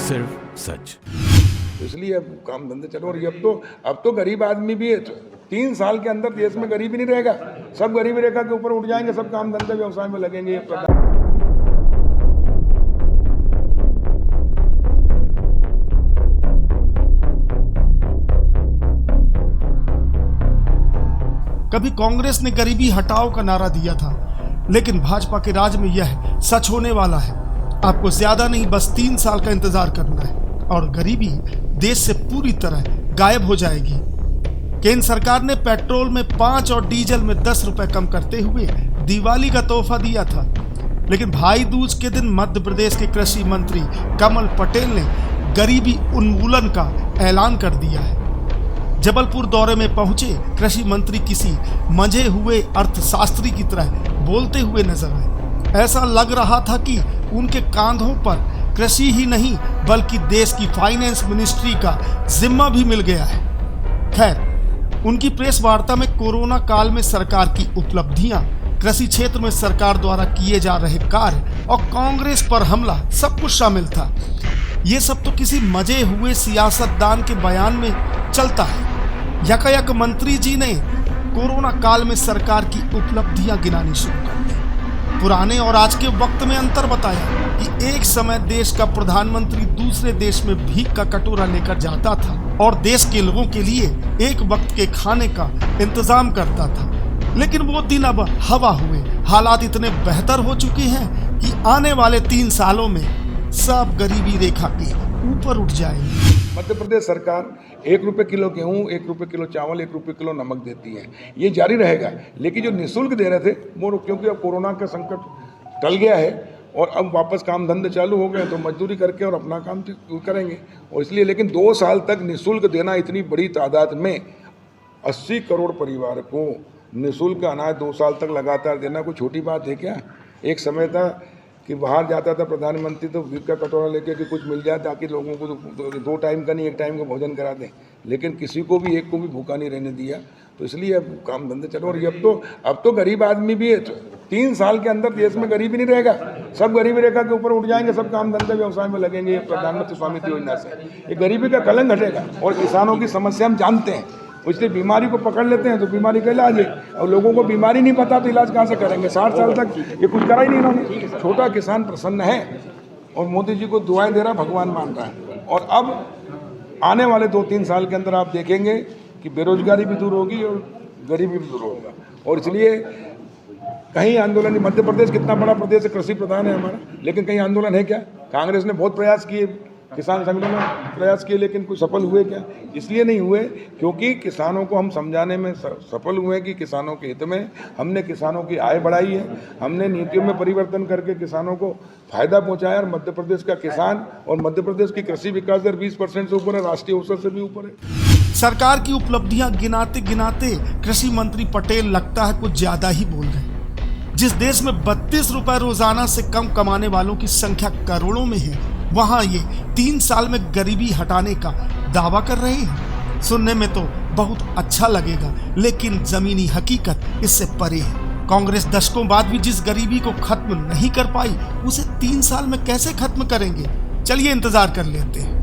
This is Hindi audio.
सिर्फ सच। इसलिए अब काम धंधे चलो। और ये अब तो गरीब आदमी भी 3 साल के अंदर देश में गरीबी नहीं रहेगा, सब गरीबी रेखा के ऊपर उठ जाएंगे, सब काम धंधे व्यवसाय में लगेंगे। कभी कांग्रेस ने गरीबी हटाओ का नारा दिया था, लेकिन भाजपा के राज में यह सच होने वाला है। आपको ज्यादा नहीं, बस 3 साल का इंतजार करना है और गरीबी देश से पूरी तरह गायब हो जाएगी। केंद्र सरकार ने पेट्रोल में 5 और डीजल में 10 रुपए कम करते हुए दिवाली का तोहफा दिया था, लेकिन भाई दूज के दिन मध्य प्रदेश के कृषि मंत्री कमल पटेल ने गरीबी उन्मूलन का ऐलान कर दिया है। जबलपुर दौरे में पहुंचे कृषि मंत्री किसी मंझे हुए अर्थशास्त्री की तरह बोलते हुए नजर आए। ऐसा लग रहा था कि उनके कांधों पर कृषि ही नहीं बल्कि देश की फाइनेंस मिनिस्ट्री का जिम्मा भी मिल गया है। खैर, उनकी प्रेस वार्ता में कोरोना काल में सरकार की उपलब्धियां, कृषि क्षेत्र में सरकार द्वारा किए जा रहे कार्य और कांग्रेस पर हमला सब कुछ शामिल था। ये सब तो किसी मजे हुए सियासतदान के बयान में चलता है। यकायक मंत्री जी ने कोरोना काल में सरकार की उपलब्धियां गिनानी शुरू कर दी। पुराने और आज के वक्त में अंतर बताया कि एक समय देश का प्रधानमंत्री दूसरे देश में भीख का कटोरा लेकर जाता था और देश के लोगों के लिए एक वक्त के खाने का इंतजाम करता था, लेकिन वो दिन अब हवा हुए। हालात इतने बेहतर हो चुके हैं कि आने वाले 3 सालों में सब गरीबी रेखा के ऊपर उठ जाएंगे। मध्य प्रदेश सरकार 1 रुपये किलो गेहूँ, 1 रुपये किलो चावल, 1 रुपये किलो नमक देती है। ये जारी रहेगा, लेकिन जो निःशुल्क दे रहे थे वो, क्योंकि अब कोरोना का संकट टल गया है और अब वापस काम धंधे चालू हो गए, तो मजदूरी करके और अपना काम करेंगे। और इसलिए लेकिन 2 साल तक निःशुल्क देना, इतनी बड़ी तादाद में 80 करोड़ परिवार को निःशुल्क अनाज 2 साल तक लगातार देना कोई छोटी बात है क्या? एक समय था कि बाहर जाता था प्रधानमंत्री तो भीख का कटोरा लेके कि कुछ मिल जाए ताकि लोगों को 2 टाइम का नहीं 1 टाइम का भोजन करा दें, लेकिन किसी को भी एक को भी भूखा नहीं रहने दिया। तो इसलिए अब काम धंधे चलो। और ये अब तो गरीब आदमी भी 3 साल के अंदर देश में गरीबी नहीं रहेगा, सब गरीबी रेखा के ऊपर उठ जाएंगे, सब काम धंधे व्यवसाय में लगेंगे। प्रधानमंत्री स्वामित्व योजना से ये गरीबी का कलंक हटेगा। और किसानों की समस्या हम जानते हैं, इसलिए बीमारी को पकड़ लेते हैं तो बीमारी का इलाज है। और लोगों को बीमारी नहीं पता तो इलाज कहाँ से करेंगे? 60 साल तक ये कुछ करा ही नहीं इन्होंने। छोटा किसान प्रसन्न है और मोदी जी को दुआएं दे रहा, भगवान मान रहा है। और अब आने वाले 2-3 साल के अंदर आप देखेंगे कि बेरोजगारी भी दूर होगी और गरीबी भी दूर होगा। और इसलिए कहीं आंदोलन, मध्य प्रदेश कितना बड़ा प्रदेश है, कृषि प्रधान है हमारा, लेकिन कहीं आंदोलन है क्या? कांग्रेस ने बहुत प्रयास किए, किसान संगठन प्रयास किए, लेकिन कुछ सफल हुए क्या? इसलिए नहीं हुए क्योंकि किसानों को हम समझाने में सफल हुए कि किसानों के हित में हमने किसानों की आय बढ़ाई है, हमने नीतियों में परिवर्तन करके किसानों को फायदा पहुंचाया। और मध्य प्रदेश का किसान और मध्य प्रदेश की कृषि विकास दर 20% से ऊपर है, राष्ट्रीय औसत से भी ऊपर है। सरकार की उपलब्धियां गिनाते गिनाते कृषि मंत्री पटेल लगता है कुछ ज्यादा ही बोल रहे हैं। जिस देश में 32 रुपए रोजाना से कम कमाने वालों की संख्या करोड़ों में है, वहां ये 3 साल में गरीबी हटाने का दावा कर रहे हैं। सुनने में तो बहुत अच्छा लगेगा, लेकिन जमीनी हकीकत इससे परे है। कांग्रेस दशकों बाद भी जिस गरीबी को खत्म नहीं कर पाई, उसे 3 साल में कैसे खत्म करेंगे? चलिए इंतजार कर लेते हैं।